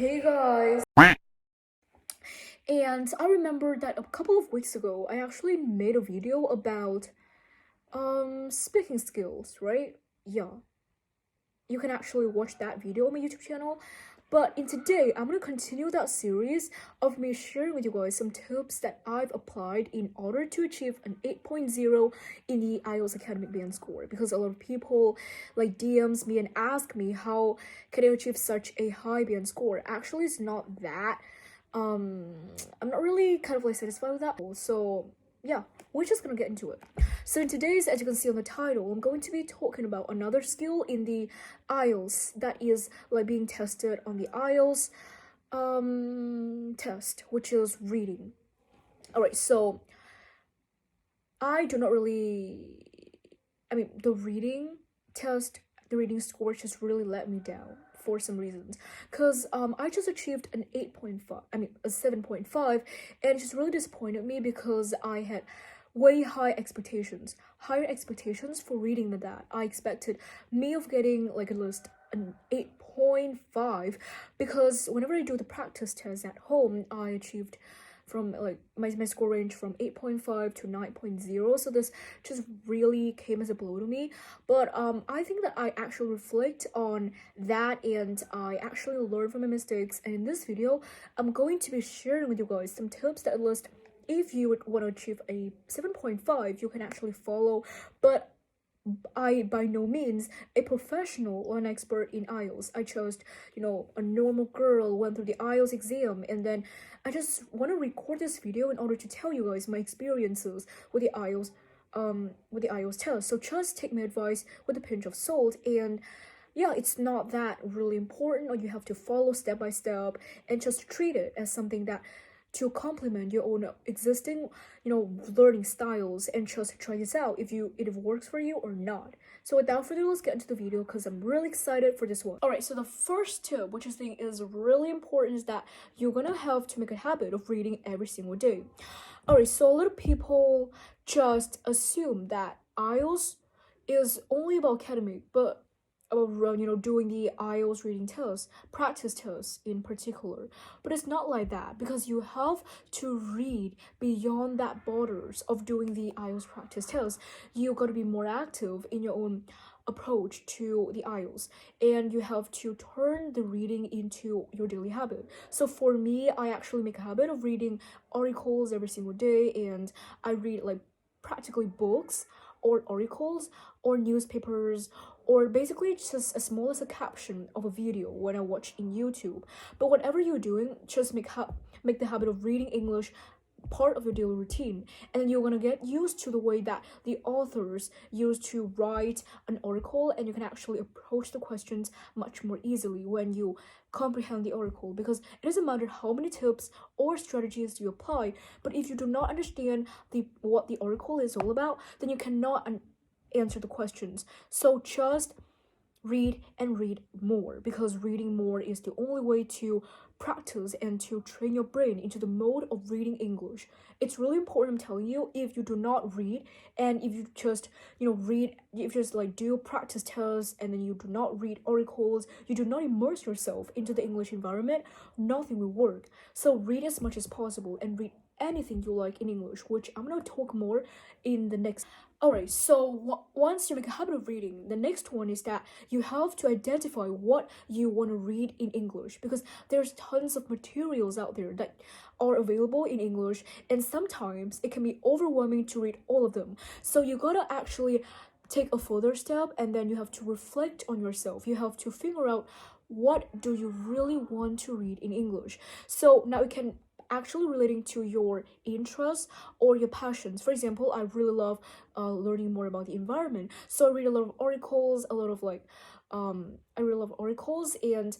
Hey guys, and I remember that a couple of weeks ago I actually made a video about speaking skills, right? Yeah, you can actually watch that video on my YouTube channel. But in today, I'm gonna continue that series of me sharing with you guys some tips that I've applied in order to achieve an 8.0 in the IELTS academic band score. Because a lot of people like DMs me and ask me how can I achieve such a high band score. Actually, it's not that. I'm not really kind of like satisfied with that. So yeah, we're just gonna get into it. So in today's, as you can see on the title, I'm going to be talking about another skill in the IELTS that is like being tested on the IELTS test, which is reading. All right, so I do not really, the reading test, the reading score just really let me down for some reasons, because I just achieved an 8.5, a 7.5, and it just really disappointed me because I had way higher expectations for reading than that. I expected me of getting like at least an 8.5, because whenever I do the practice test at home, I achieved from like my score range from 8.5 to 9.0, so this just really came as a blow to me. But I think that I actually reflect on that and I actually learn from my mistakes, and in this video I'm going to be sharing with you guys some tips that at least if you would want to achieve a 7.5 you can actually follow. But I by no means a professional or an expert in IELTS. I chose, a normal girl, went through the IELTS exam, and then I just want to record this video in order to tell you guys my experiences with the IELTS test. So just take my advice with a pinch of salt, and yeah, it's not that really important, or you have to follow step by step, and just treat it as something that to complement your own existing learning styles, and just try this out if it works for you or not. So without further ado, let's get into the video because I'm really excited for this one. All right, so the first tip, which I think is really important, is that you're gonna have to make a habit of reading every single day. All right, so a lot of people just assume that IELTS is only about academic, but about doing the IELTS reading test, practice tests in particular. But it's not like that, because you have to read beyond that borders of doing the IELTS practice test. You got to be more active in your own approach to the IELTS, and you have to turn the reading into your daily habit. So for me, I actually make a habit of reading articles every single day, and I read like practically books or articles or newspapers, or basically just as small as a caption of a video when I watch in YouTube. But whatever you're doing, just make the habit of reading English part of your daily routine, and then you're gonna get used to the way that the authors used to write an article, and you can actually approach the questions much more easily when you comprehend the article, because it doesn't matter how many tips or strategies you apply, but if you do not understand what the article is all about, then you cannot answer the questions. So just read and read more, because reading more is the only way to practice and to train your brain into the mode of reading English. It's really important, I'm telling you. If you do not read, and if you just read, if you just like do practice tests and then you do not read articles, you do not immerse yourself into the English environment, nothing will work. So read as much as possible and read anything you like in English, which I'm gonna talk more in the next. Alright, so once you make a habit of reading, the next one is that you have to identify what you want to read in English, because there's tons of materials out there that are available in English, and sometimes it can be overwhelming to read all of them. So you gotta actually take a further step, and then you have to reflect on yourself. You have to figure out what do you really want to read in English. So now you can actually relating to your interests or your passions. For example, I really love learning more about the environment, so I read a lot of articles, I really love articles and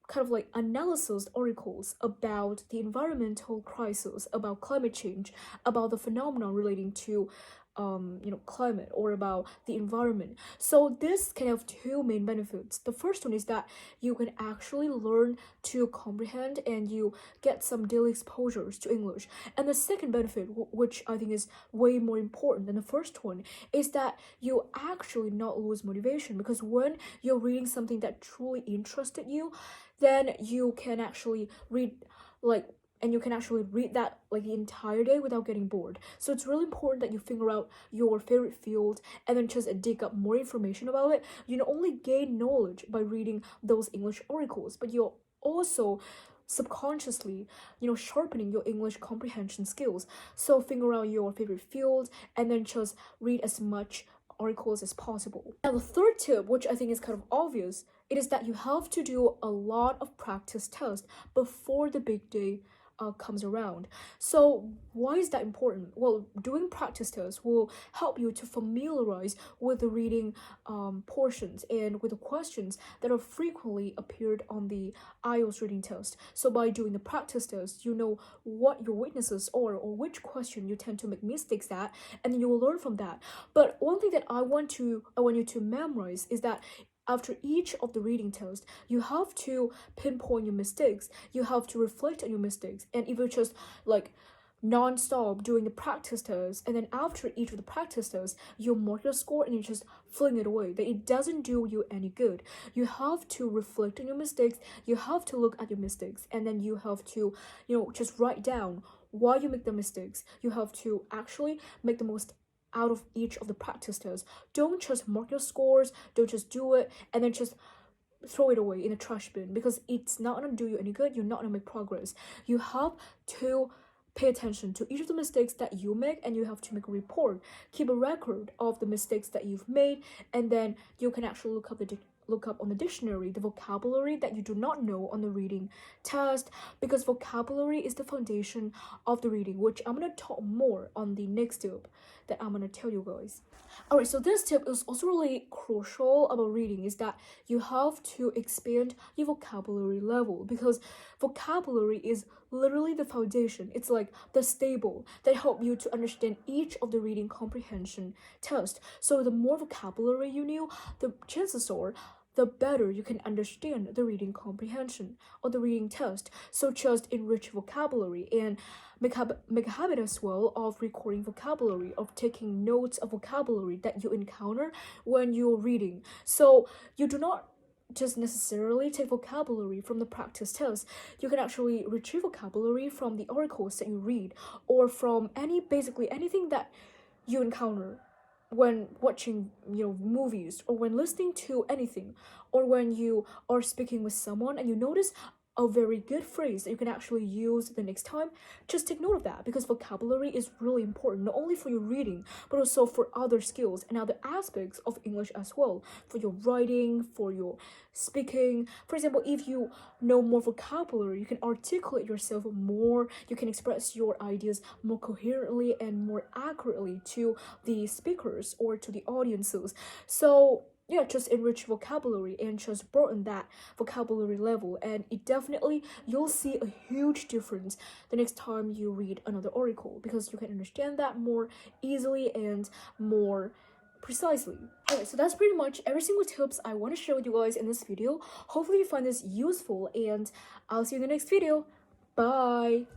kind of like analysis articles about the environmental crisis, about climate change, about the phenomenon relating to climate or about the environment. So this can have two main benefits. The first one is that you can actually learn to comprehend and you get some daily exposures to English. And the second benefit, which I think is way more important than the first one, is that you actually not lose motivation, because when you're reading something that truly interested you, then you can actually read like and you can actually read that like the entire day without getting bored. So it's really important that you figure out your favorite field and then just dig up more information about it. You not only gain knowledge by reading those English articles, but you're also subconsciously sharpening your English comprehension skills. So figure out your favorite field and then just read as much articles as possible. Now the third tip, which I think is kind of obvious, it is that you have to do a lot of practice tests before the big day comes around. So why is that important? Well, doing practice tests will help you to familiarize with the reading portions and with the questions that are frequently appeared on the IELTS reading test. So by doing the practice test, you know what your weaknesses are or which question you tend to make mistakes at, and then you will learn from that. But one thing that I want you to memorize is that after each of the reading tests, you have to pinpoint your mistakes. You have to reflect on your mistakes. And if you just like non-stop doing the practice tests, and then after each of the practice tests, you mark your score and you just fling it away, then it doesn't do you any good. You have to reflect on your mistakes. You have to look at your mistakes, and then you have to, just write down why you make the mistakes. You have to actually make the most out of each of the practice tests. Don't just mark your scores, don't just do it and then just throw it away in a trash bin, because it's not going to do you any good. You're not going to make progress. You have to pay attention to each of the mistakes that you make, and you have to make a report. Keep a record of the mistakes that you've made, and then you can actually look up on the dictionary the vocabulary that you do not know on the reading test, because vocabulary is the foundation of the reading, which I'm going to talk more on the next tip that I'm going to tell you guys. Alright, so this tip is also really crucial about reading, is that you have to expand your vocabulary level, because vocabulary is literally the foundation. It's like the stable that help you to understand each of the reading comprehension test. So the more vocabulary you know, the chances are the better you can understand the reading comprehension or the reading test. So just enrich vocabulary and make a habit as well of recording vocabulary, of taking notes of vocabulary that you encounter when you're reading. So you do not just necessarily take vocabulary from the practice test. You can actually retrieve vocabulary from the articles that you read, or from basically anything that you encounter when watching movies, or when listening to anything, or when you are speaking with someone and you notice a very good phrase that you can actually use the next time. Just take note of that, because vocabulary is really important, not only for your reading but also for other skills and other aspects of English as well, for your writing, for your speaking. For example, if you know more vocabulary, you can articulate yourself more, you can express your ideas more coherently and more accurately to the speakers or to the audiences. So yeah, just enrich vocabulary and just broaden that vocabulary level, and you'll see a huge difference the next time you read another article, because you can understand that more easily and more precisely. Alright, so that's pretty much every single tips I want to share with you guys in this video. Hopefully you find this useful, and I'll see you in the next video. Bye!